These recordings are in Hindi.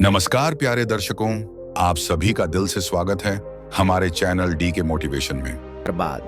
नमस्कार प्यारे दर्शकों, आप सभी का दिल से स्वागत है हमारे चैनल डी के मोटिवेशन में।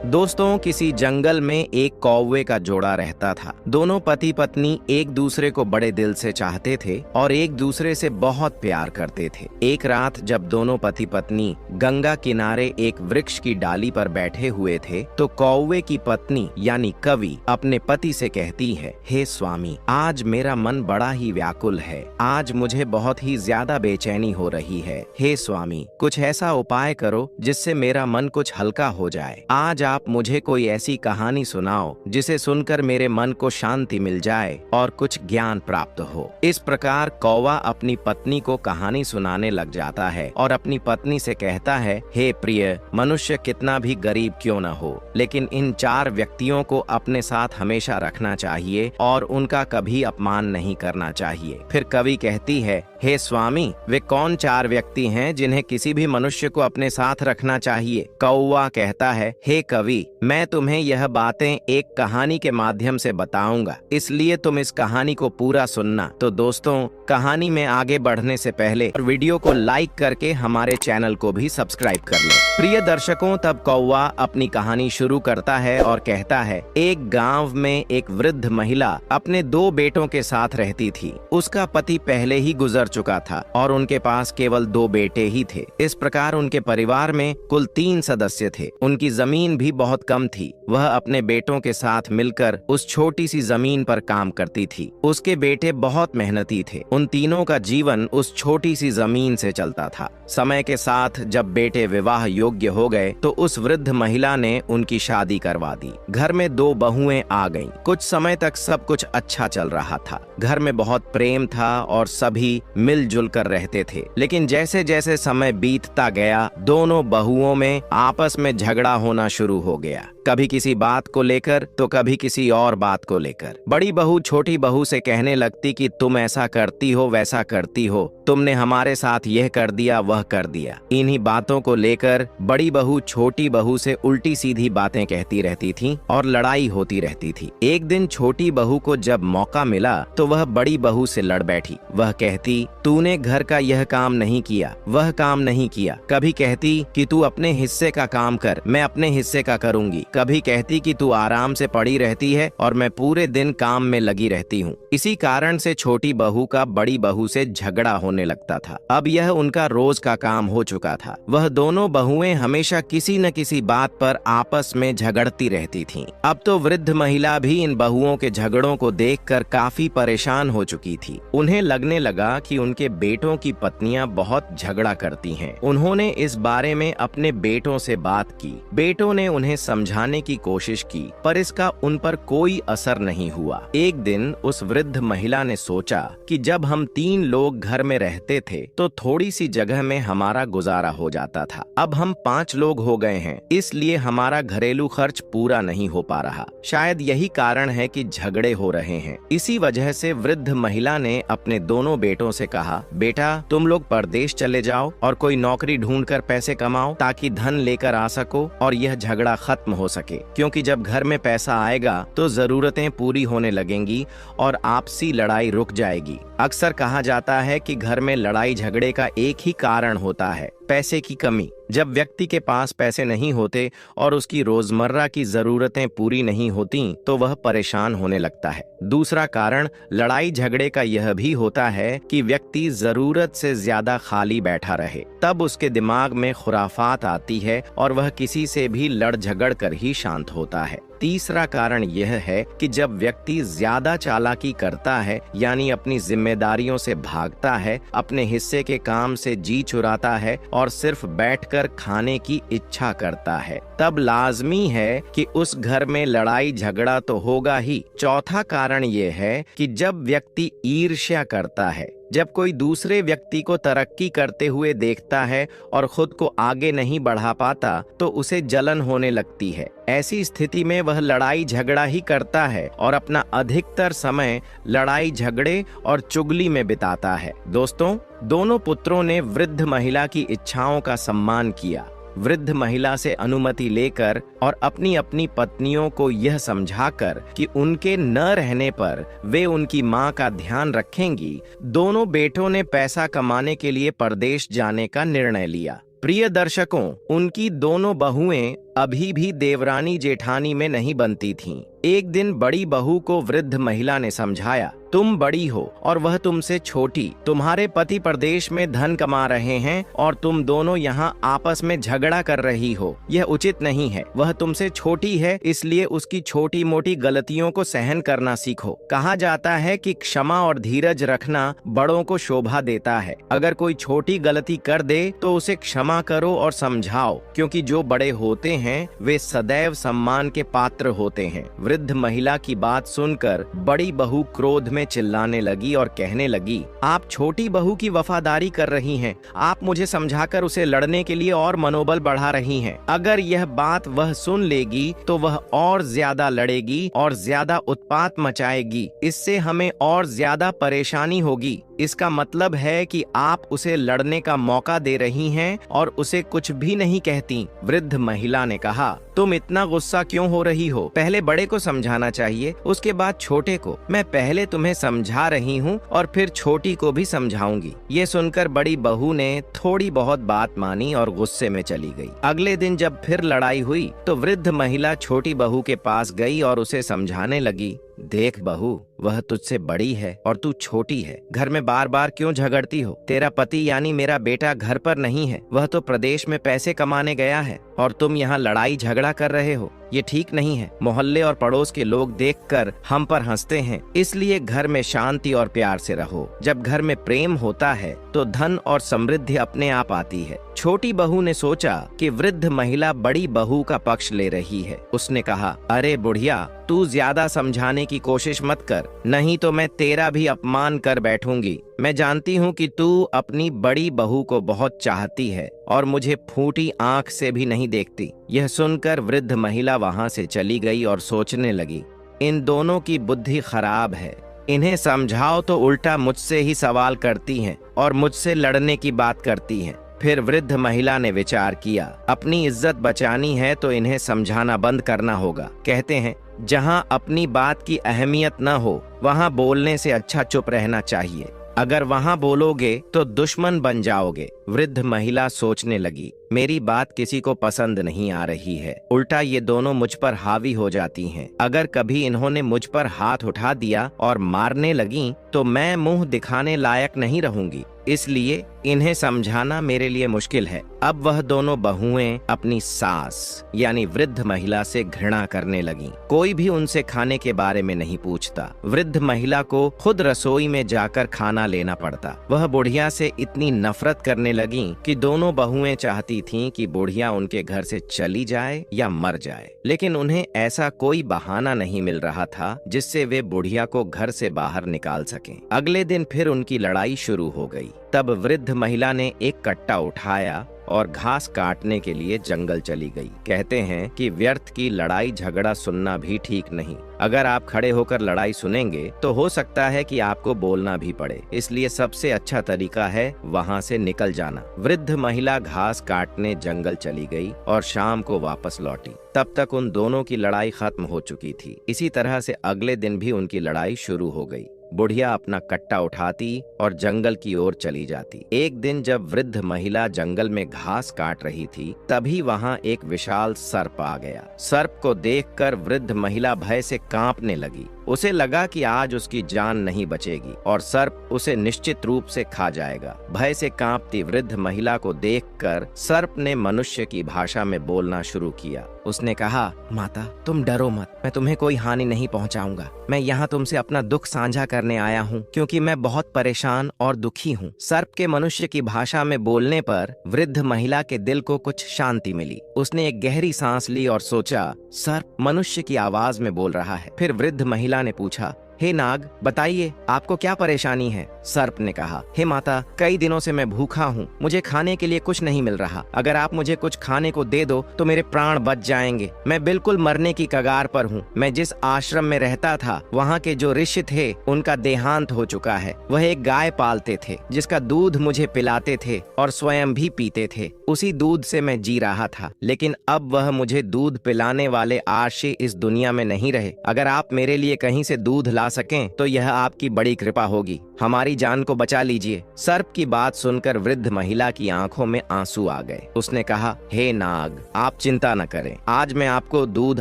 दोस्तों, किसी जंगल में एक कौवे का जोड़ा रहता था। दोनों पति पत्नी एक दूसरे को बड़े दिल से चाहते थे और एक दूसरे से बहुत प्यार करते थे। एक रात जब दोनों पति पत्नी गंगा किनारे एक वृक्ष की डाली पर बैठे हुए थे तो कौवे की पत्नी यानी कवि अपने पति से कहती है, हे स्वामी, आज मेरा मन बड़ा ही व्याकुल है। आज मुझे बहुत ही ज्यादा बेचैनी हो रही है। हे स्वामी, कुछ ऐसा उपाय करो जिससे मेरा मन कुछ हल्का हो जाए। आज आप मुझे कोई ऐसी कहानी सुनाओ जिसे सुनकर मेरे मन को शांति मिल जाए और कुछ ज्ञान प्राप्त हो। इस प्रकार कौवा अपनी पत्नी को कहानी सुनाने लग जाता है और अपनी पत्नी से कहता है, हे प्रिय, मनुष्य कितना भी गरीब क्यों न हो, लेकिन इन 4 व्यक्तियों को अपने साथ हमेशा रखना चाहिए और उनका कभी अपमान नहीं करना चाहिए। फिर कवि कहती है, हे स्वामी, वे कौन 4 व्यक्ति हैं जिन्हें किसी भी मनुष्य को अपने साथ रखना चाहिए? कौवा कहता है, हे कवि, मैं तुम्हें यह बातें एक कहानी के माध्यम से बताऊंगा, इसलिए तुम इस कहानी को पूरा सुनना। तो दोस्तों, कहानी में आगे बढ़ने से पहले वीडियो को लाइक करके हमारे चैनल को भी सब्सक्राइब कर लें। प्रिय दर्शकों, तब कौवा अपनी कहानी शुरू करता है और कहता है, एक गांव में एक वृद्ध महिला अपने 2 बेटों के साथ रहती थी। उसका पति पहले ही गुजर चुका था और उनके पास केवल 2 बेटे ही थे। इस प्रकार उनके परिवार में कुल 3 सदस्य थे। उनकी जमीन भी बहुत कम थी। वह अपने बेटों के साथ मिलकर उस छोटी सी जमीन पर काम करती थी। उसके बेटे बहुत मेहनती थे। उन तीनों का जीवन उस छोटी सी जमीन से चलता था। समय के साथ जब बेटे विवाह योग्य हो गए तो उस वृद्ध महिला ने उनकी शादी करवा दी। घर में 2 बहुएं आ गईं। कुछ समय तक सब कुछ अच्छा चल रहा था। घर में बहुत प्रेम था और सभी मिलजुल कर रहते थे। लेकिन जैसे जैसे समय बीतता गया, दोनों बहुओं में आपस में झगड़ा होना शुरू हो गया। कभी किसी बात को लेकर तो कभी किसी और बात को लेकर। बड़ी बहू छोटी बहू से कहने लगती कि तुम ऐसा करती हो, वैसा करती हो, तुमने हमारे साथ यह कर दिया, वह कर दिया। इन्हीं बातों को लेकर बड़ी बहू छोटी बहू से उल्टी सीधी बातें कहती रहती थी और लड़ाई होती रहती थी। एक दिन छोटी बहू को जब मौका मिला तो वह बड़ी बहू से लड़ बैठी। वह कहती, तूने घर का यह काम नहीं किया, वह काम नहीं किया। कभी कहती कि तू अपने हिस्से का काम कर, मैं अपने हिस्से का करूंगी। कभी कहती कि तू आराम से पड़ी रहती है और मैं पूरे दिन काम में लगी रहती हूँ। इसी कारण से छोटी बहू का बड़ी बहू से झगड़ा होने लगता था। अब यह उनका रोज का काम हो चुका था। वह दोनों बहुएं हमेशा किसी न किसी बात पर आपस में झगड़ती रहती थीं। अब तो वृद्ध महिला भी इन बहुओं के झगड़ों को देखकर काफी परेशान हो चुकी थी। उन्हें लगने लगा कि उनके बेटों की पत्नियां बहुत झगड़ा करती हैं। उन्होंने इस बारे में अपने बेटों से बात की। बेटों ने उन्हें समझाने की कोशिश की, पर इसका उन पर कोई असर नहीं हुआ। एक दिन उस वृद्ध महिला ने सोचा कि जब हम 3 लोग घर में रहते थे तो थोड़ी सी जगह में हमारा गुजारा हो जाता था। अब हम 5 लोग हो गए हैं, इसलिए हमारा घरेलू खर्च पूरा नहीं हो पा रहा। शायद यही कारण है कि झगड़े हो रहे हैं। इसी वजह से वृद्ध महिला ने अपने दोनों बेटों से कहा, बेटा, तुम लोग परदेश चले जाओ और कोई नौकरी ढूंढकर पैसे कमाओ ताकि धन लेकर आ सको और यह झगड़ा खत्म हो सके, क्योंकि जब घर में पैसा आएगा तो जरूरतें पूरी होने लगेंगी और आपसी लड़ाई रुक जाएगी। अक्सर कहा जाता है कि घर में लड़ाई झगड़े का एक ही कारण होता है, पैसे की कमी। जब व्यक्ति के पास पैसे नहीं होते और उसकी रोजमर्रा की जरूरतें पूरी नहीं होती तो वह परेशान होने लगता है। दूसरा कारण लड़ाई झगड़े का यह भी होता है कि व्यक्ति जरूरत से ज्यादा खाली बैठा रहे, तब उसके दिमाग में खुराफात आती है और वह किसी से भी लड़ झगड़ कर ही शांत होता है। तीसरा कारण यह है कि जब व्यक्ति ज्यादा चालाकी करता है, यानी अपनी जिम्मेदारियों से भागता है, अपने हिस्से के काम से जी चुराता है और सिर्फ बैठकर खाने की इच्छा करता है, तब लाजमी है कि उस घर में लड़ाई झगड़ा तो होगा ही। चौथा कारण यह है कि जब व्यक्ति ईर्ष्या करता है, जब कोई दूसरे व्यक्ति को तरक्की करते हुए देखता है और खुद को आगे नहीं बढ़ा पाता तो उसे जलन होने लगती है। ऐसी स्थिति में वह लड़ाई झगड़ा ही करता है और अपना अधिकतर समय लड़ाई झगड़े और चुगली में बिताता है। दोस्तों, दोनों पुत्रों ने वृद्ध महिला की इच्छाओं का सम्मान किया। वृद्ध महिला से अनुमति लेकर और अपनी अपनी पत्नियों को यह समझाकर कि उनके न रहने पर वे उनकी मां का ध्यान रखेंगी, दोनों बेटों ने पैसा कमाने के लिए परदेश जाने का निर्णय लिया। प्रिय दर्शकों, उनकी दोनों बहुएं अभी भी देवरानी जेठानी में नहीं बनती थीं। एक दिन बड़ी बहू को वृद्ध महिला ने समझाया, तुम बड़ी हो और वह तुमसे छोटी, तुम्हारे पति परदेश में धन कमा रहे हैं और तुम दोनों यहाँ आपस में झगड़ा कर रही हो। यह उचित नहीं है। वह तुमसे छोटी है, इसलिए उसकी छोटी मोटी गलतियों को सहन करना सीखो। कहा जाता है कि क्षमा और धीरज रखना बड़ों को शोभा देता है। अगर कोई छोटी गलती कर दे तो उसे क्षमा करो और समझाओ, क्योंकि जो बड़े होते हैं वे सदैव सम्मान के पात्र होते हैं। वृद्ध महिला की बात सुनकर बड़ी बहू क्रोध में चिल्लाने लगी और कहने लगी, आप छोटी बहू की वफादारी कर रही हैं। आप मुझे समझाकर उसे लड़ने के लिए और मनोबल बढ़ा रही हैं। अगर यह बात वह सुन लेगी तो वह और ज्यादा लड़ेगी और ज्यादा उत्पात मचाएगी। इससे हमें और ज्यादा परेशानी होगी। इसका मतलब है कि आप उसे लड़ने का मौका दे रही हैं और उसे कुछ भी नहीं कहती। वृद्ध महिला ने कहा, तुम इतना गुस्सा क्यों हो रही हो? पहले बड़े को समझाना चाहिए, उसके बाद छोटे को। मैं पहले तुम्हें समझा रही हूँ और फिर छोटी को भी समझाऊंगी। ये सुनकर बड़ी बहू ने थोड़ी बहुत बात मानी और गुस्से में चली गई। अगले दिन जब फिर लड़ाई हुई तो वृद्ध महिला छोटी बहू के पास गई और उसे समझाने लगी, देख बहू, वह तुझसे बड़ी है और तू छोटी है। घर में बार बार क्यों झगड़ती हो? तेरा पति यानी मेरा बेटा घर पर नहीं है, वह तो प्रदेश में पैसे कमाने गया है और तुम यहाँ लड़ाई झगड़ा कर रहे हो। ये ठीक नहीं है। मोहल्ले और पड़ोस के लोग देखकर हम पर हंसते हैं, इसलिए घर में शांति और प्यार से रहो। जब घर में प्रेम होता है तो धन और समृद्धि अपने आप आती है। छोटी बहू ने सोचा कि वृद्ध महिला बड़ी बहू का पक्ष ले रही है। उसने कहा, अरे बुढ़िया, तू ज्यादा समझाने की कोशिश मत कर, नहीं तो मैं तेरा भी अपमान कर बैठूंगी। मैं जानती हूँ कि तू अपनी बड़ी बहू को बहुत चाहती है और मुझे फूटी आंख से भी नहीं देखती। यह सुनकर वृद्ध महिला वहां से चली गई और सोचने लगी, इन दोनों की बुद्धि खराब है। इन्हें समझाओ तो उल्टा मुझसे ही सवाल करती हैं और मुझसे लड़ने की बात करती हैं। फिर वृद्ध महिला ने विचार किया, अपनी इज्जत बचानी है तो इन्हें समझाना बंद करना होगा। कहते हैं, जहां अपनी बात की अहमियत न हो वहां बोलने से अच्छा चुप रहना चाहिए। अगर वहां बोलोगे तो दुश्मन बन जाओगे। वृद्ध महिला सोचने लगी, मेरी बात किसी को पसंद नहीं आ रही है, उल्टा ये दोनों मुझ पर हावी हो जाती हैं। अगर कभी इन्होंने मुझ पर हाथ उठा दिया और मारने लगी तो मैं मुंह दिखाने लायक नहीं रहूंगी, इसलिए इन्हें समझाना मेरे लिए मुश्किल है। अब वह दोनों बहुएं अपनी सास यानी वृद्ध महिला से घृणा करने लगीं। कोई भी उनसे खाने के बारे में नहीं पूछता। वृद्ध महिला को खुद रसोई में जाकर खाना लेना पड़ता। वह बुढ़िया से इतनी नफरत करने लगीं कि दोनों बहुएं चाहती थीं कि बुढ़िया उनके घर से चली जाए या मर जाए, लेकिन उन्हें ऐसा कोई बहाना नहीं मिल रहा था जिससे वे बुढ़िया को घर से बाहर निकाल सकें। अगले दिन फिर उनकी लड़ाई शुरू हो गई। तब वृद्ध महिला ने एक कट्टा उठाया और घास काटने के लिए जंगल चली गई। कहते हैं कि व्यर्थ की लड़ाई झगड़ा सुनना भी ठीक नहीं। अगर आप खड़े होकर लड़ाई सुनेंगे तो हो सकता है कि आपको बोलना भी पड़े, इसलिए सबसे अच्छा तरीका है वहां से निकल जाना। वृद्ध महिला घास काटने जंगल चली गई और शाम को वापस लौटी। तब तक उन दोनों की लड़ाई खत्म हो चुकी थी। इसी तरह से अगले दिन भी उनकी लड़ाई शुरू हो गई। बुढ़िया अपना कट्टा उठाती और जंगल की ओर चली जाती। एक दिन जब वृद्ध महिला जंगल में घास काट रही थी, तभी वहां एक विशाल सर्प आ गया। सर्प को देखकर वृद्ध महिला भय से कांपने लगी। उसे लगा कि आज उसकी जान नहीं बचेगी और सर्प उसे निश्चित रूप से खा जाएगा। भय से कांपती वृद्ध महिला को देखकर सर्प ने मनुष्य की भाषा में बोलना शुरू किया। उसने कहा, माता, तुम डरो मत, मैं तुम्हें कोई हानि नहीं पहुंचाऊंगा। मैं यहाँ तुमसे अपना दुख साझा करने आया हूँ, क्योंकि मैं बहुत परेशान और दुखी हूँ। सर्प के मनुष्य की भाषा में बोलने पर वृद्ध महिला के दिल को कुछ शांति मिली। उसने एक गहरी सांस ली और सोचा, सर्प मनुष्य की आवाज में बोल रहा है। फिर वृद्ध महिला ने पूछा, हे नाग, बताइए आपको क्या परेशानी है? सर्प ने कहा, हे माता, कई दिनों से मैं भूखा हूँ, मुझे खाने के लिए कुछ नहीं मिल रहा। अगर आप मुझे कुछ खाने को दे दो तो मेरे प्राण बच जाएंगे। मैं बिल्कुल मरने की कगार पर हूँ। मैं जिस आश्रम में रहता था वहाँ के जो ऋषि थे उनका देहांत हो चुका है। वह एक गाय पालते थे जिसका दूध मुझे पिलाते थे और स्वयं भी पीते थे। उसी दूध से मैं जी रहा था, लेकिन अब वह मुझे दूध पिलाने वाले आश्रय इस दुनिया में नहीं रहे। अगर आप मेरे लिए कहीं से दूध ला सकें तो यह आपकी बड़ी कृपा होगी। हमारी जान को बचा लीजिए। सर्प की बात सुनकर वृद्ध महिला की आंखों में आंसू आ गए। उसने कहा, हे नाग, आप चिंता न करें, आज मैं आपको दूध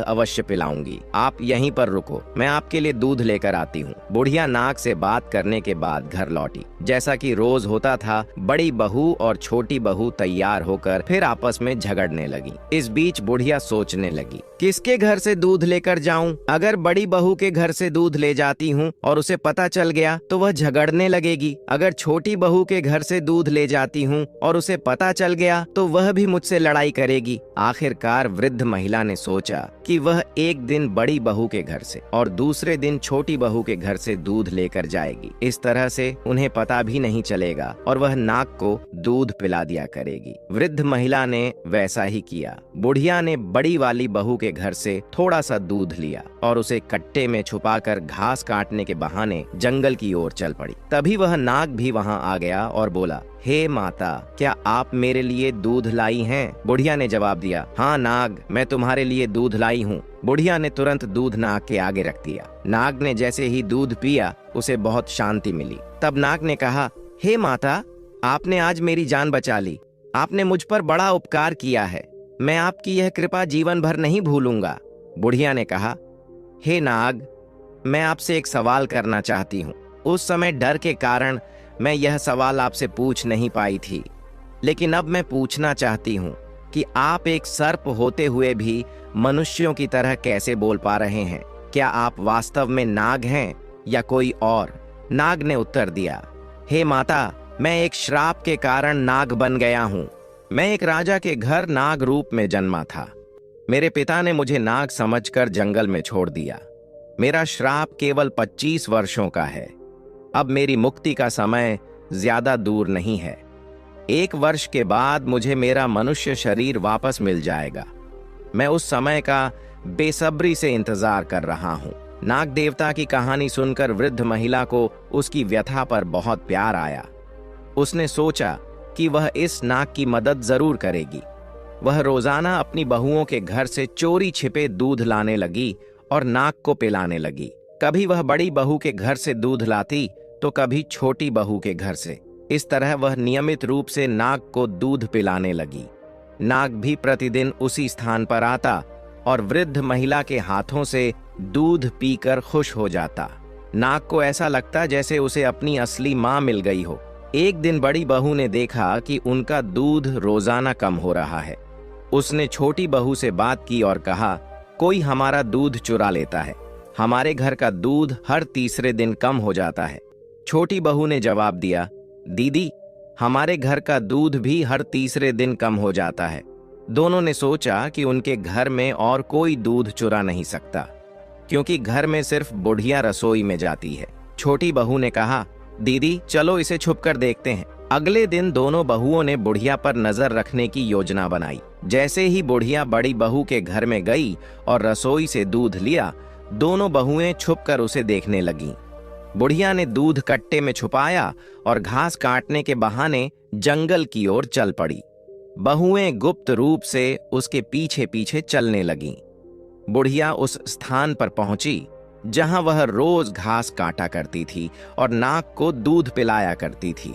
अवश्य पिलाऊंगी। आप यहीं पर रुको, मैं आपके लिए दूध लेकर आती हूँ। बुढ़िया नाग से बात करने के बाद घर लौटी। जैसा कि रोज होता था, बड़ी बहू और छोटी बहू तैयार होकर फिर आपस में झगड़ने लगी। इस बीच बुढ़िया सोचने लगी, किसके घर से दूध लेकर जाऊं? अगर बड़ी बहू के घर से दूध ले जाती हूँ और उसे पता चल गया तो वह झगड़ने लगेगी। अगर छोटी बहू के घर से दूध ले जाती हूँ और उसे पता चल गया तो वह भी मुझसे लड़ाई करेगी। आखिरकार वृद्ध महिला ने सोचा कि वह एक दिन बड़ी बहू के घर से और दूसरे दिन छोटी बहू के घर से दूध लेकर जाएगी। इस तरह से उन्हें पता भी नहीं चलेगा और वह नाग को दूध पिला दिया करेगी। वृद्ध महिला ने वैसा ही किया। बुढ़िया ने बड़ी वाली बहू के घर से थोड़ा सा दूध लिया और उसे कट्टे में छुपाकर घास काटने के बहाने जंगल की ओर चल पड़ी। तभी वह नाग भी वहां आ गया और बोला, हे माता, क्या आप मेरे लिए दूध लाई हैं? बुढ़िया ने जवाब दिया, हाँ नाग, मैं तुम्हारे लिए दूध लाई हूँ। बुढ़िया ने तुरंत दूध नाग के आगे रख दिया। नाग ने जैसे ही दूध पिया उसे बहुत शांति मिली। तब नाग ने कहा, हे माता, आपने आज मेरी जान बचा ली। आपने मुझ पर बड़ा उपकार किया है। मैं आपकी यह कृपा जीवन भर नहीं भूलूंगा। बुढ़िया ने कहा, हे नाग, मैं आपसे एक सवाल करना चाहती हूँ। उस समय डर के कारण मैं यह सवाल आपसे पूछ नहीं पाई थी, लेकिन अब मैं पूछना चाहती हूँ कि आप एक सर्प होते हुए भी मनुष्यों की तरह कैसे बोल पा रहे हैं? क्या आप वास्तव में नाग हैं या कोई और? नाग ने उत्तर दिया, हे माता, मैं एक श्राप के कारण नाग बन गया हूँ। मैं एक राजा के घर नाग रूप में जन्मा था। मेरे पिता ने मुझे नाग समझकर जंगल में छोड़ दिया। मेरा श्राप केवल 25 वर्षों का है। अब मेरी मुक्ति का समय ज्यादा दूर नहीं है। 1 वर्ष के बाद मुझे मेरा मनुष्य शरीर वापस मिल जाएगा। मैं उस समय का बेसब्री से इंतजार कर रहा हूँ। नाग देवता की कहानी सुनकर वृद्ध महिला को उसकी व्यथा पर बहुत प्यार आया। उसने सोचा कि वह इस नाग की मदद जरूर करेगी। वह रोजाना अपनी बहुओं के घर से चोरी छिपे दूध लाने लगी और नाग को पिलाने लगी। कभी वह बड़ी बहू के घर से दूध लाती तो कभी छोटी बहू के घर से। इस तरह वह नियमित रूप से नाग को दूध पिलाने लगी। नाग भी प्रतिदिन उसी स्थान पर आता और वृद्ध महिला के हाथों से दूध पीकर खुश हो जाता। नाग को ऐसा लगता जैसे उसे अपनी असली माँ मिल गई हो। एक दिन बड़ी बहू ने देखा कि उनका दूध रोजाना कम हो रहा है। उसने छोटी बहू से बात की और कहा, कोई हमारा दूध चुरा लेता है। हमारे घर का दूध हर तीसरे दिन कम हो जाता है। छोटी बहू ने जवाब दिया, दीदी, हमारे घर का दूध भी हर तीसरे दिन कम हो जाता है। दोनों ने सोचा कि उनके घर में और कोई दूध चुरा नहीं सकता, क्योंकि घर में सिर्फ बुढ़िया रसोई में जाती है। छोटी बहू ने कहा, दीदी, चलो इसे छुपकर देखते हैं। अगले दिन दोनों बहुओं ने बुढ़िया पर नजर रखने की योजना बनाई। जैसे ही बुढ़िया बड़ी बहू के घर में गई और रसोई से दूध लिया, दोनों बहुएं छुपकर उसे देखने लगीं। बुढ़िया ने दूध कट्टे में छुपाया और घास काटने के बहाने जंगल की ओर चल पड़ी। बहुएं गुप्त रूप से उसके पीछे पीछे चलने लगीं। बुढ़िया उस स्थान पर पहुंची जहां वह रोज घास काटा करती थी और नाग को दूध पिलाया करती थी।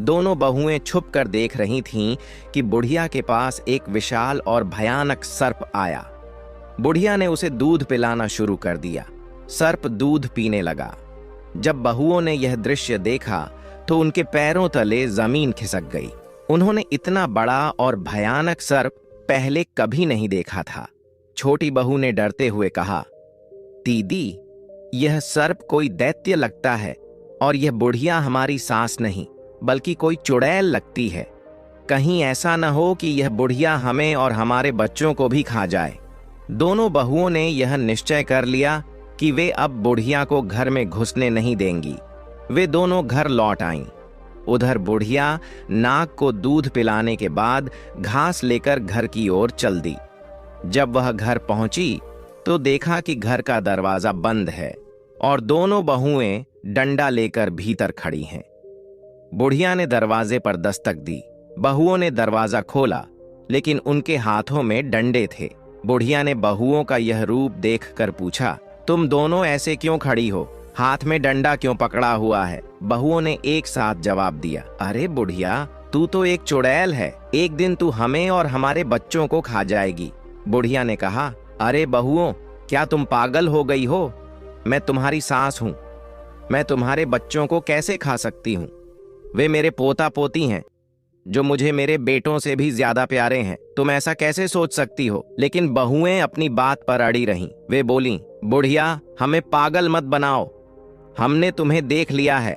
दोनों बहुएं छुपकर देख रही थीं कि बुढ़िया के पास एक विशाल और भयानक सर्प आया। बुढ़िया ने उसे दूध पिलाना शुरू कर दिया। सर्प दूध पीने लगा। जब बहुओं ने यह दृश्य देखा तो उनके पैरों तले जमीन खिसक गई। उन्होंने इतना बड़ा और भयानक सर्प पहले कभी नहीं देखा था। छोटी बहू ने डरते हुए कहा, दीदी, यह सर्प कोई दैत्य लगता है और यह बुढ़िया हमारी सास नहीं बल्कि कोई चुड़ैल लगती है। कहीं ऐसा न हो कि यह बुढ़िया हमें और हमारे बच्चों को भी खा जाए। दोनों बहुओं ने यह निश्चय कर लिया कि वे अब बुढ़िया को घर में घुसने नहीं देंगी। वे दोनों घर लौट आईं। उधर बुढ़िया नाग को दूध पिलाने के बाद घास लेकर घर की ओर चल दी। जब वह घर पहुंची तो देखा कि घर का दरवाजा बंद है और दोनों बहुएं डंडा लेकर भीतर खड़ी हैं। बुढ़िया ने दरवाजे पर दस्तक दी। बहुओं ने दरवाजा खोला, लेकिन उनके हाथों में डंडे थे। बुढ़िया ने बहुओं का यह रूप देखकर पूछा, तुम दोनों ऐसे क्यों खड़ी हो? हाथ में डंडा क्यों पकड़ा हुआ है? बहुओं ने एक साथ जवाब दिया, अरे बुढ़िया, तू तो एक चुड़ैल है। एक दिन तू हमें और हमारे बच्चों को खा जाएगी। बुढ़िया ने कहा, अरे बहुओं, क्या तुम पागल हो गई हो? मैं तुम्हारी सास हूं। मैं तुम्हारे बच्चों को कैसे खा सकती हूं? वे मेरे पोता पोती हैं, जो मुझे मेरे बेटों से भी ज्यादा प्यारे हैं। तुम ऐसा कैसे सोच सकती हो? लेकिन बहुएं अपनी बात पर अड़ी रहीं। वे बोलीं, बुढ़िया, हमें पागल मत बनाओ। हमने तुम्हें देख लिया है।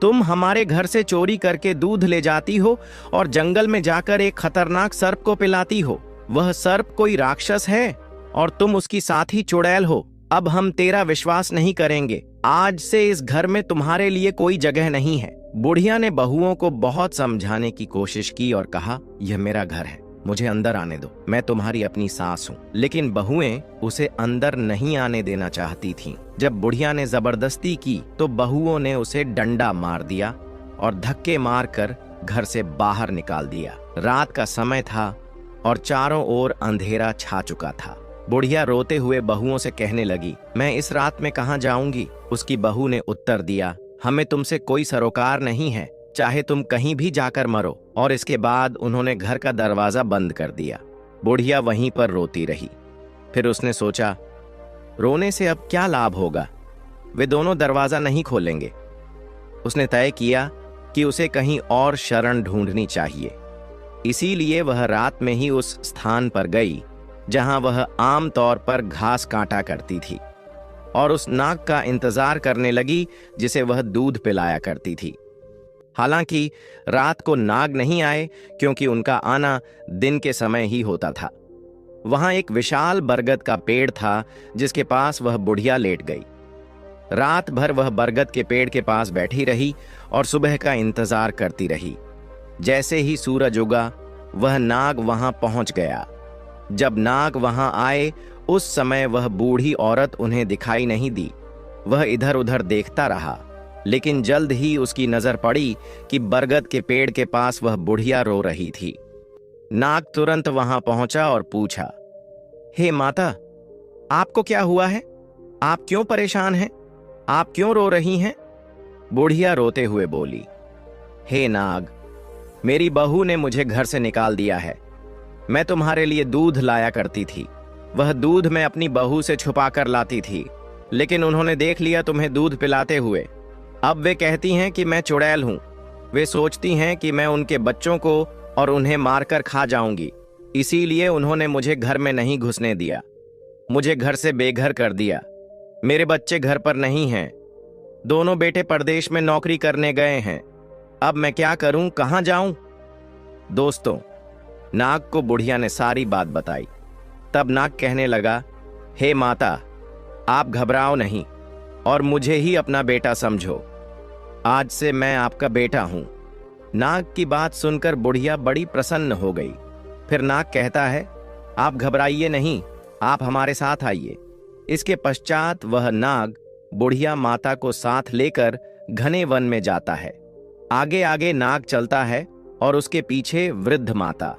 तुम हमारे घर से चोरी करके दूध ले जाती हो और जंगल में जाकर एक खतरनाक सर्प को पिलाती हो। वह सर्प कोई राक्षस है और तुम उसकी साथी चुड़ैल हो। अब हम तेरा विश्वास नहीं करेंगे। आज से इस घर में तुम्हारे लिए कोई जगह नहीं है। बुढ़िया ने बहुओं को बहुत समझाने की कोशिश की और कहा, यह मेरा घर है, मुझे अंदर आने दो। मैं तुम्हारी अपनी सास हूँ। लेकिन बहुएं उसे अंदर नहीं आने देना चाहती थीं। जब बुढ़िया ने जबरदस्ती की तो बहुओं ने उसे डंडा मार दिया और धक्के मारकर घर से बाहर निकाल दिया। रात का समय था और चारों ओर अंधेरा छा चुका था। बुढ़िया रोते हुए बहुओं से कहने लगी, मैं इस रात में कहाँ जाऊंगी? उसकी बहू ने उत्तर दिया, हमें तुमसे कोई सरोकार नहीं है, चाहे तुम कहीं भी जाकर मरो। और इसके बाद उन्होंने घर का दरवाजा बंद कर दिया। बुढ़िया वहीं पर रोती रही। फिर उसने सोचा, रोने से अब क्या लाभ होगा? वे दोनों दरवाजा नहीं खोलेंगे। उसने तय किया कि उसे कहीं और शरण ढूंढनी चाहिए। इसीलिए वह रात में ही उस स्थान पर गई जहां वह आम तौर पर घास काटा करती थी और उस नाग का इंतजार करने लगी जिसे वह दूध पिलाया करती थी। हालांकि रात को नाग नहीं आए, क्योंकि उनका आना दिन के समय ही होता था। वहां एक विशाल बरगद का पेड़ था जिसके पास वह बुढ़िया लेट गई। रात भर वह बरगद के पेड़ के पास बैठी रही और सुबह का इंतजार करती रही। जैसे ही सूरज उगा, वह नाग वहां पहुंच गया। जब नाग वहां आए, उस समय वह बूढ़ी औरत उन्हें दिखाई नहीं दी। वह इधर उधर देखता रहा, लेकिन जल्द ही उसकी नजर पड़ी कि बरगद के पेड़ के पास वह बुढ़िया रो रही थी। नाग तुरंत वहां पहुंचा और पूछा, हे माता, आपको क्या हुआ है? आप क्यों परेशान हैं? आप क्यों रो रही हैं? बुढ़िया रोते हुए बोली, हे नाग, मेरी बहू ने मुझे घर से निकाल दिया है। मैं तुम्हारे लिए दूध लाया करती थी। वह दूध मैं अपनी बहू से छुपा कर लाती थी, लेकिन उन्होंने देख लिया तुम्हें दूध पिलाते हुए। अब वे कहती हैं कि मैं चुड़ैल हूं। वे सोचती हैं कि मैं उनके बच्चों को और उन्हें मारकर खा जाऊंगी। इसीलिए उन्होंने मुझे घर में नहीं घुसने दिया, मुझे घर से बेघर कर दिया। मेरे बच्चे घर पर नहीं हैं। दोनों बेटे परदेश में नौकरी करने गए हैं। अब मैं क्या करूं, कहां जाऊं? दोस्तों, नाग को बुढ़िया ने सारी बात बताई। तब नाग कहने लगा, हे माता, आप घबराओ नहीं और मुझे ही अपना बेटा समझो। आज से मैं आपका बेटा हूं। नाग की बात सुनकर बुढ़िया बड़ी प्रसन्न हो गई। फिर नाग कहता है, आप घबराइए नहीं, आप हमारे साथ आइए। इसके पश्चात वह नाग बुढ़िया माता को साथ लेकर घने वन में जाता है। आगे आगे नाग चलता है और उसके पीछे वृद्ध माता।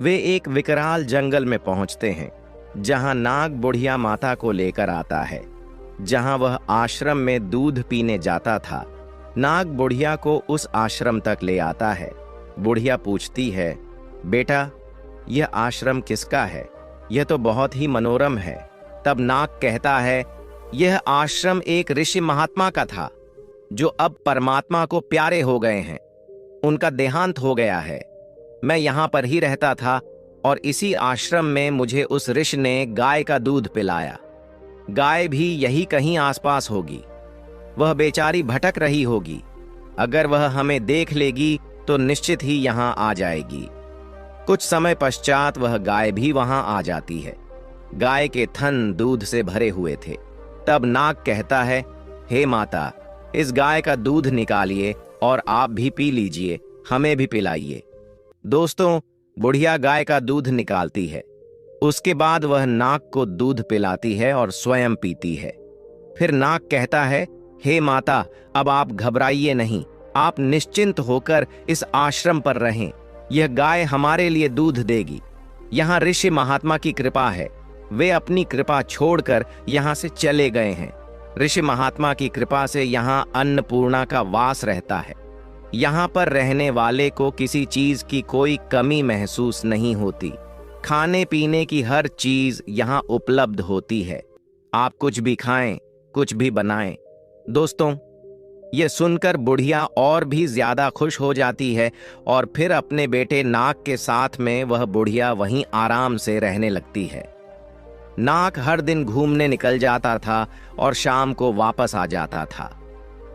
वे एक विकराल जंगल में पहुंचते हैं, जहां नाग बुढ़िया माता को लेकर आता है। जहां वह आश्रम में दूध पीने जाता था, नाग बुढ़िया को उस आश्रम तक ले आता है। बुढ़िया पूछती है, बेटा, यह आश्रम किसका है? यह तो बहुत ही मनोरम है। तब नाग कहता है, यह आश्रम एक ऋषि महात्मा का था, जो अब परमात्मा को प्यारे हो गए हैं। उनका देहांत हो गया है। मैं यहाँ पर ही रहता था और इसी आश्रम में मुझे उस ऋषि ने गाय का दूध पिलाया। गाय भी यही कहीं आसपास होगी। वह बेचारी भटक रही होगी। अगर वह हमें देख लेगी तो निश्चित ही यहाँ आ जाएगी। कुछ समय पश्चात वह गाय भी वहां आ जाती है। गाय के थन दूध से भरे हुए थे। तब नाग कहता है, हे माता, इस गाय का दूध निकालिए और आप भी पी लीजिए, हमें भी पिलाइए। दोस्तों, बुढ़िया गाय का दूध निकालती है। उसके बाद वह नाग को दूध पिलाती है और स्वयं पीती है। फिर नाग कहता है, हे माता, अब आप घबराइए नहीं, आप निश्चिंत होकर इस आश्रम पर रहें। यह गाय हमारे लिए दूध देगी। यहाँ ऋषि महात्मा की कृपा है, वे अपनी कृपा छोड़कर यहाँ से चले गए हैं। ऋषि महात्मा की कृपा से यहाँ अन्नपूर्णा का वास रहता है। यहाँ पर रहने वाले को किसी चीज की कोई कमी महसूस नहीं होती। खाने पीने की हर चीज यहाँ उपलब्ध होती है। आप कुछ भी खाएं, कुछ भी बनाएं। दोस्तों, ये सुनकर बुढ़िया और भी ज्यादा खुश हो जाती है और फिर अपने बेटे नाग के साथ में वह बुढ़िया वहीं आराम से रहने लगती है। नाग हर दिन घूमने निकल जाता था और शाम को वापस आ जाता था,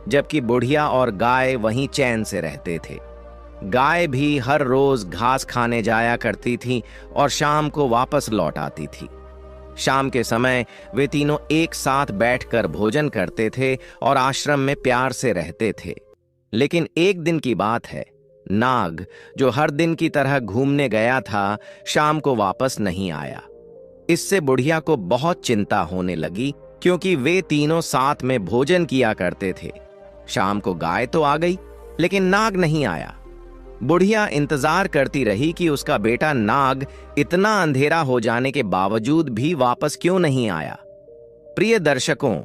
जबकि बुढ़िया और गाय वहीं चैन से रहते थे। गाय भी हर रोज घास खाने जाया करती थी और शाम को वापस लौट आती थी। शाम के समय वे तीनों एक साथ बैठकर भोजन करते थे और आश्रम में प्यार से रहते थे। लेकिन एक दिन की बात है, नाग, जो हर दिन की तरह घूमने गया था, शाम को वापस नहीं आया। इससे बुढ़िया को बहुत चिंता होने लगी, क्योंकि वे तीनों साथ में भोजन किया करते थे। शाम को गाय तो आ गई, लेकिन नाग नहीं आया। बुढ़िया इंतजार करती रही कि उसका बेटा नाग इतना अंधेरा हो जाने के बावजूद भी वापस क्यों नहीं आया। प्रिय दर्शकों,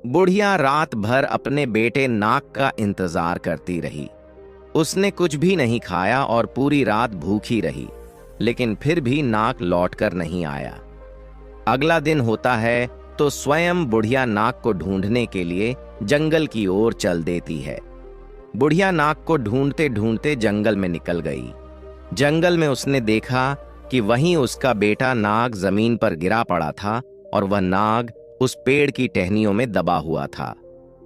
बुढ़िया रात भर अपने बेटे नाग का इंतजार करती रही। उसने कुछ भी नहीं खाया और पूरी रात भूखी रही, लेकिन फिर भी नाग लौटकर नहीं आया। अगला दिन होता है तो स्वयं बुढ़िया नाग को ढूंढने के लिए जंगल की ओर चल देती है। बुढ़िया नाग को ढूंढते ढूंढते जंगल में निकल गई। जंगल में उसने देखा कि वहीं उसका बेटा नाग जमीन पर गिरा पड़ा था और वह नाग उस पेड़ की टहनियों में दबा हुआ था।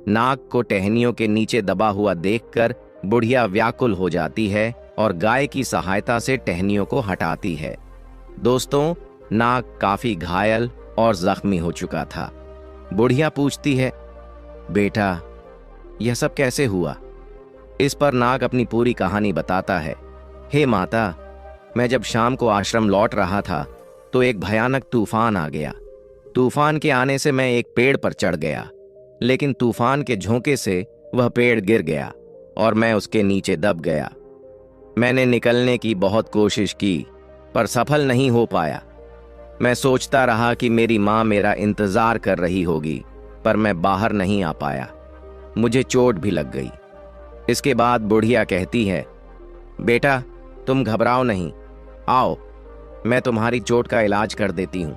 नाग को टहनियों के नीचे दबा हुआ देखकर बुढ़िया व्याकुल हो जाती है और गाय की सहायता से टहनियों को हटाती है। दोस्तों, नाग काफी घायल और जख्मी हो चुका था। बुढ़िया पूछती है, बेटा, यह सब कैसे हुआ? इस पर नाग अपनी पूरी कहानी बताता है। हे माता, मैं जब शाम को आश्रम लौट रहा था तो एक भयानक तूफान आ गया। तूफान के आने से मैं एक पेड़ पर चढ़ गया, लेकिन तूफान के झोंके से वह पेड़ गिर गया और मैं उसके नीचे दब गया। मैंने निकलने की बहुत कोशिश की, पर सफल नहीं हो पाया। मैं सोचता रहा कि मेरी माँ मेरा इंतजार कर रही होगी, पर मैं बाहर नहीं आ पाया। मुझे चोट भी लग गई। इसके बाद बुढ़िया कहती है, बेटा, तुम घबराओ नहीं, आओ, मैं तुम्हारी चोट का इलाज कर देती हूँ।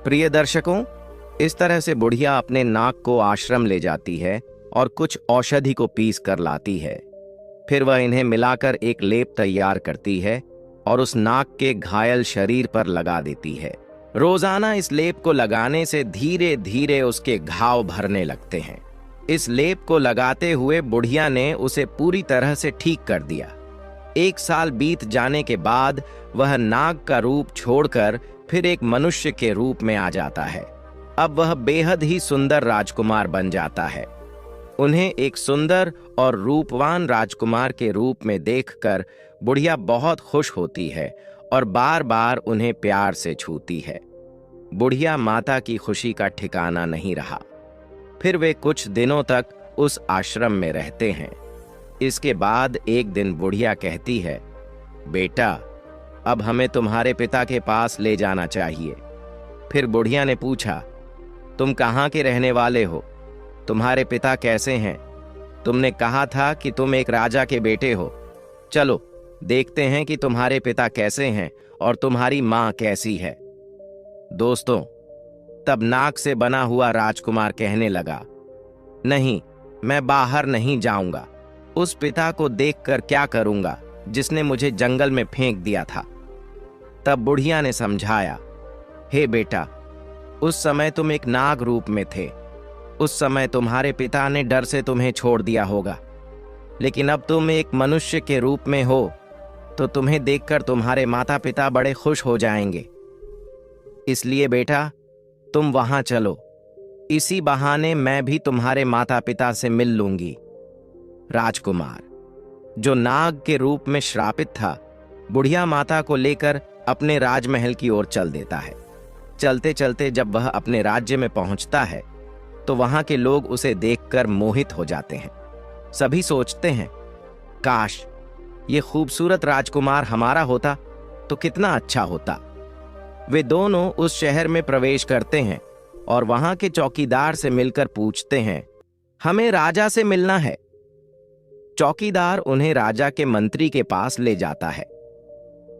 प्रिय दर्शकों, इस तरह से बुढ़िया अपने नाग को आश्रम ले जाती है और कुछ औषधि को पीस कर लाती है। फिर वह इन्हें मिलाकर एक लेप तैयार करती है और उस नाग के घायल शरीर पर लगा देती है। रोजाना इस लेप को लगाने से धीरे धीरे उसके घाव भरने लगते हैं। इस लेप को लगाते हुए बुढ़िया ने उसे पूरी तरह से ठीक कर दिया। 1 साल बीत जाने के बाद वह नाग का रूप छोड़कर फिर एक मनुष्य के रूप में आ जाता है। अब वह बेहद ही सुंदर राजकुमार बन जाता है। उन्हें एक सुंदर और रूपवान राजकुमार के रूप में देखकर बुढ़िया बहुत खुश होती है और बार बार उन्हें प्यार से छूती है। बुढ़िया माता की खुशी का ठिकाना नहीं रहा। फिर वे कुछ दिनों तक उस आश्रम में रहते हैं। इसके बाद एक दिन बुढ़िया कहती है, बेटा, अब हमें तुम्हारे पिता के पास ले जाना चाहिए। फिर बुढ़िया ने पूछा, तुम कहाँ के रहने वाले हो? तुम्हारे पिता कैसे हैं? तुमने कहा था कि तुम एक राजा के बेटे हो। चलो देखते हैं कि तुम्हारे पिता कैसे हैं और तुम्हारी माँ कैसी है। दोस्तों, तब नाग से बना हुआ राजकुमार कहने लगा, नहीं, मैं बाहर नहीं जाऊंगा। उस पिता को देखकर क्या करूंगा जिसने मुझे जंगल में फेंक दिया था। तब बुढ़िया ने समझाया, हे बेटा, उस समय तुम एक नाग रूप में थे। उस समय तुम्हारे पिता ने डर से तुम्हें छोड़ दिया होगा, लेकिन अब तुम एक मनुष्य के रूप में हो तो तुम्हें देखकर तुम्हारे माता पिता बड़े खुश हो जाएंगे। इसलिए बेटा, तुम वहां चलो। इसी बहाने मैं भी तुम्हारे माता पिता से मिल लूंगी। राजकुमार, जो नाग के रूप में श्रापित था, बुढ़िया माता को लेकर अपने राजमहल की ओर चल देता है। चलते चलते जब वह अपने राज्य में पहुंचता है तो वहां के लोग उसे देखकर मोहित हो जाते हैं। सभी सोचते हैं, काश ये खूबसूरत राजकुमार हमारा होता तो कितना अच्छा होता। वे दोनों उस शहर में प्रवेश करते हैं और वहां के चौकीदार से मिलकर पूछते हैं, हमें राजा से मिलना है। चौकीदार उन्हें राजा के मंत्री के पास ले जाता है।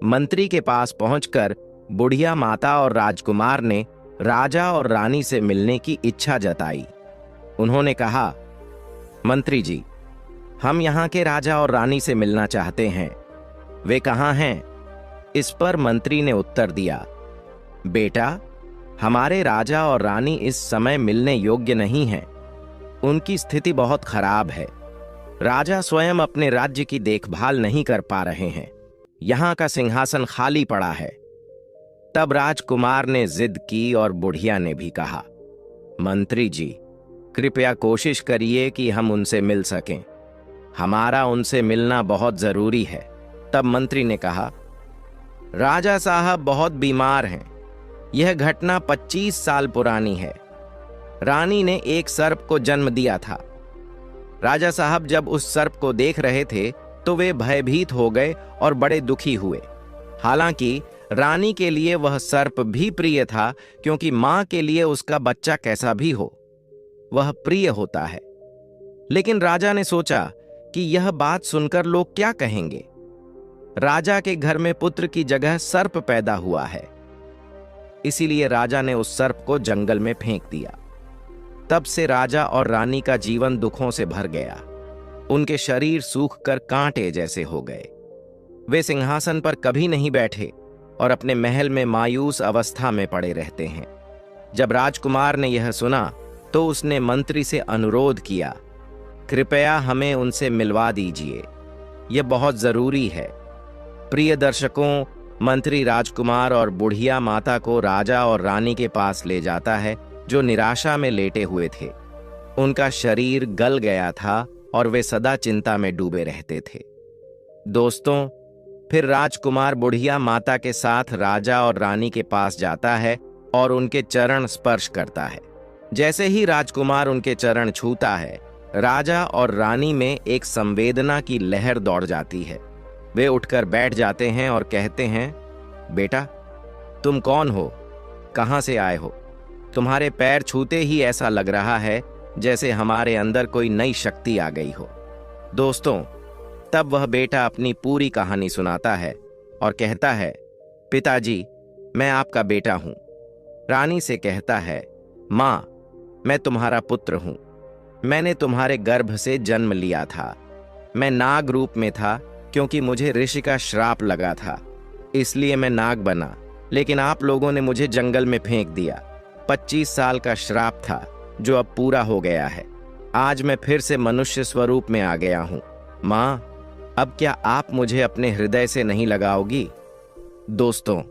मंत्री के पास पहुंचकर बुढ़िया माता और राजकुमार ने राजा और रानी से मिलने की इच्छा जताई। उन्होंने कहा, मंत्री जी, हम यहाँ के राजा और रानी से मिलना चाहते हैं, वे कहाँ हैं? इस पर मंत्री ने उत्तर दिया, बेटा, हमारे राजा और रानी इस समय मिलने योग्य नहीं हैं। उनकी स्थिति बहुत खराब है। राजा स्वयं अपने राज्य की देखभाल नहीं कर पा रहे हैं। यहाँ का सिंहासन खाली पड़ा है। तब राजकुमार ने जिद की और बुढ़िया ने भी कहा, मंत्री जी, कृपया कोशिश करिए कि हम उनसे मिल सकें। हमारा उनसे मिलना बहुत जरूरी है। तब मंत्री ने कहा, राजा साहब बहुत बीमार हैं। यह घटना 25 साल पुरानी है। रानी ने एक सर्प को जन्म दिया था। राजा साहब जब उस सर्प को देख रहे थे तो वे भयभीत हो गए और बड़े दुखी हुए। हालांकि रानी के लिए वह सर्प भी प्रिय था, क्योंकि मां के लिए उसका बच्चा कैसा भी हो, वह प्रिय होता है। लेकिन राजा ने सोचा कि यह बात सुनकर लोग क्या कहेंगे। राजा के घर में पुत्र की जगह सर्प पैदा हुआ है। इसीलिए राजा ने उस सर्प को जंगल में फेंक दिया। तब से राजा और रानी का जीवन दुखों से भर गया। उनके शरीर सूखकर कांटे जैसे हो गए। वे सिंहासन पर कभी नहीं बैठे और अपने महल में मायूस अवस्था में पड़े रहते हैं। जब राजकुमार ने यह सुना तो उसने मंत्री से अनुरोध किया, कृपया हमें उनसे मिलवा दीजिए, यह बहुत जरूरी है। प्रिय दर्शकों, मंत्री राजकुमार और बुढ़िया माता को राजा और रानी के पास ले जाता है, जो निराशा में लेटे हुए थे। उनका शरीर गल गया था और वे सदा चिंता में डूबे रहते थे। दोस्तों, फिर राजकुमार बुढ़िया माता के साथ राजा और रानी के पास जाता है और उनके चरण स्पर्श करता है। जैसे ही राजकुमार उनके चरण छूता है, राजा और रानी में एक संवेदना की लहर दौड़ जाती है। वे उठकर बैठ जाते हैं और कहते हैं, बेटा, तुम कौन हो? कहां से आए हो? तुम्हारे पैर छूते ही ऐसा लग रहा है जैसे हमारे अंदर कोई नई शक्ति आ गई हो। दोस्तों, तब वह बेटा अपनी पूरी कहानी सुनाता है और कहता है, पिताजी, मैं आपका बेटा हूं। रानी से कहता है, मां, मैं तुम्हारा पुत्र हूं। मैंने तुम्हारे गर्भ से जन्म लिया था। मैं नाग रूप में था, क्योंकि मुझे ऋषि का श्राप लगा था, इसलिए मैं नाग बना। लेकिन आप लोगों ने मुझे जंगल में फेंक दिया। 25 साल का श्राप था जो अब पूरा हो गया है। आज मैं फिर से मनुष्य स्वरूप में आ गया हूं। मां, अब क्या आप मुझे अपने हृदय से नहीं लगाओगी? दोस्तों,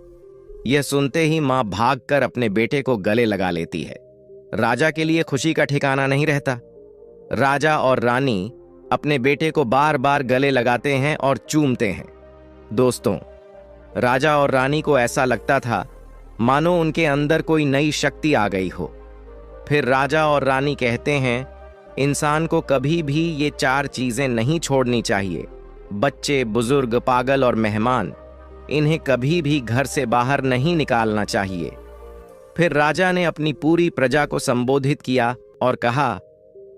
यह सुनते ही मां भागकर अपने बेटे को गले लगा लेती है। राजा के लिए खुशी का ठिकाना नहीं रहता। राजा और रानी अपने बेटे को बार बार गले लगाते हैं और चूमते हैं। दोस्तों, राजा और रानी को ऐसा लगता था मानो उनके अंदर कोई नई शक्ति आ गई हो। फिर राजा और रानी कहते हैं, इंसान को कभी भी ये 4 चीजें नहीं छोड़नी चाहिए: बच्चे, बुजुर्ग, पागल और मेहमान। इन्हें कभी भी घर से बाहर नहीं निकालना चाहिए। फिर राजा ने अपनी पूरी प्रजा को संबोधित किया और कहा,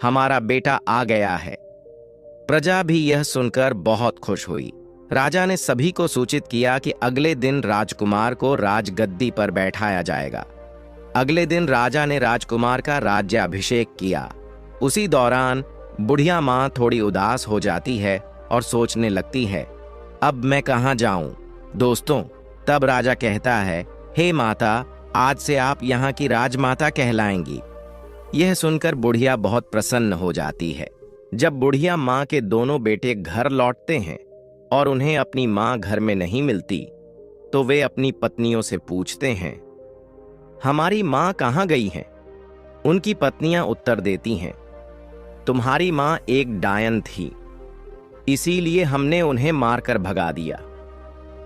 हमारा बेटा आ गया है। प्रजा भी यह सुनकर बहुत खुश हुई। राजा ने सभी को सूचित किया कि अगले दिन राजकुमार को राजगद्दी पर बैठाया जाएगा। अगले दिन राजा ने राजकुमार का राज्याभिषेक किया। उसी दौरान बुढ़िया मां थोड़ी उदास हो जाती है और सोचने लगती है, अब मैं कहां जाऊं? दोस्तों, तब राजा कहता है, हे माता, आज से आप यहाँ की राजमाता कहलाएंगी। यह सुनकर बुढ़िया बहुत प्रसन्न हो जाती है। जब बुढ़िया मां के दोनों बेटे घर लौटते हैं और उन्हें अपनी मां घर में नहीं मिलती, तो वे अपनी पत्नियों से पूछते हैं, हमारी मां कहां गई हैं? उनकी पत्नियां उत्तर देती हैं, तुम्हारी मां एक डायन थी, इसीलिए हमने उन्हें मारकर भगा दिया।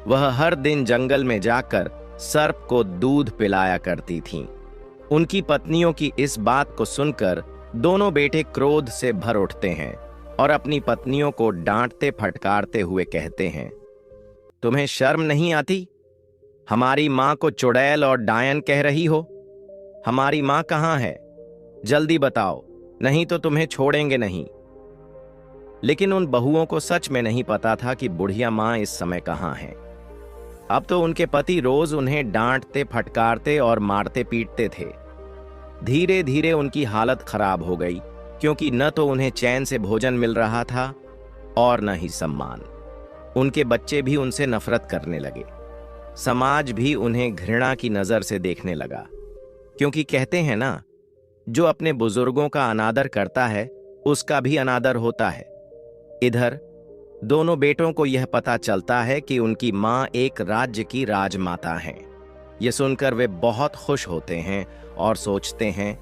वह हर दिन जंगल में जाकर सर्प को दूध पिलाया करती थीं। उनकी पत्नियों की इस बात को सुनकर दोनों बेटे क्रोध से भर उठते हैं और अपनी पत्नियों को डांटते फटकारते हुए कहते हैं, तुम्हें शर्म नहीं आती? हमारी मां को चुड़ैल और डायन कह रही हो? हमारी मां कहां है? जल्दी बताओ, नहीं तो तुम्हें छोड़ेंगे नहीं। लेकिन उन बहुओं को सच में नहीं पता था कि बुढ़िया मां इस समय कहां है। अब तो उनके पति रोज उन्हें डांटते फटकारते और मारते पीटते थे। धीरे धीरे उनकी हालत खराब हो गई, क्योंकि न तो उन्हें चैन से भोजन मिल रहा था और न ही सम्मान। उनके बच्चे भी उनसे नफरत करने लगे। समाज भी उन्हें घृणा की नजर से देखने लगा, क्योंकि कहते हैं ना, जो अपने बुजुर्गों का अनादर करता है उसका भी अनादर होता है। इधर दोनों बेटों को यह पता चलता है कि उनकी मां एक राज्य की राजमाता हैं। यह सुनकर वे बहुत खुश होते हैं और सोचते हैं,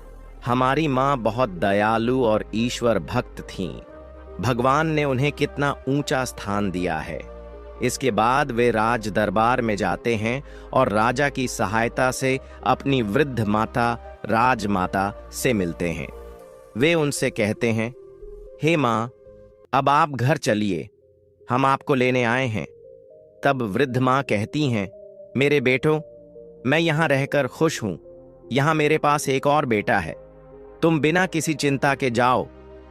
हमारी मां बहुत दयालु और ईश्वर भक्त थीं। भगवान ने उन्हें कितना ऊंचा स्थान दिया है। इसके बाद वे राज दरबार में जाते हैं और राजा की सहायता से अपनी वृद्ध माता राजमाता से मिलते हैं। वे उनसे कहते हैं, हे मां, अब आप घर चलिए, हम आपको लेने आए हैं। तब वृद्ध मां कहती हैं, मेरे बेटों, मैं यहाँ रहकर खुश हूं। यहाँ मेरे पास एक और बेटा है। तुम बिना किसी चिंता के जाओ,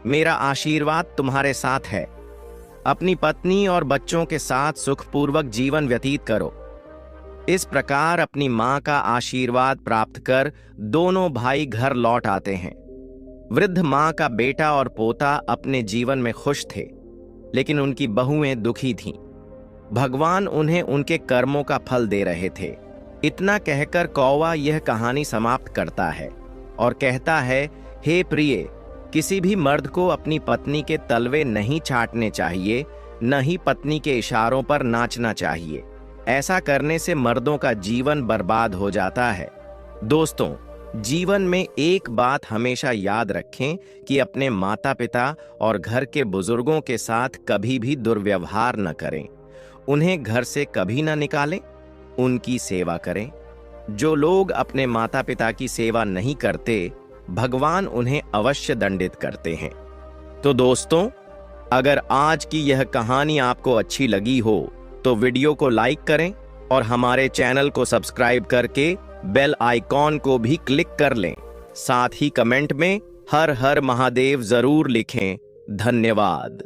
मेरा आशीर्वाद तुम्हारे साथ है। अपनी पत्नी और बच्चों के साथ सुखपूर्वक जीवन व्यतीत करो। इस प्रकार अपनी मां का आशीर्वाद प्राप्त कर दोनों भाई घर लौट आते हैं। वृद्ध मां का बेटा और पोता अपने जीवन में खुश थे, लेकिन उनकी बहुएं दुखी थीं। भगवान उन्हें उनके कर्मों का फल दे रहे थे। इतना कहकर कौवा यह कहानी समाप्त करता है और कहता है, हे प्रिय, किसी भी मर्द को अपनी पत्नी के तलवे नहीं चाटने चाहिए, न ही पत्नी के इशारों पर नाचना चाहिए। ऐसा करने से मर्दों का जीवन बर्बाद हो जाता है। दोस्तों, जीवन में एक बात हमेशा याद रखें कि अपने माता पिता और घर के बुजुर्गों के साथ कभी भी दुर्व्यवहार न करें। उन्हें घर से कभी न निकालें, उनकी सेवा करें। जो लोग अपने माता पिता की सेवा नहीं करते, भगवान उन्हें अवश्य दंडित करते हैं। तो दोस्तों, अगर आज की यह कहानी आपको अच्छी लगी हो तो वीडियो को लाइक करें और हमारे चैनल को सब्सक्राइब करके बेल आइकॉन को भी क्लिक कर लें। साथ ही कमेंट में हर हर महादेव जरूर लिखें। धन्यवाद।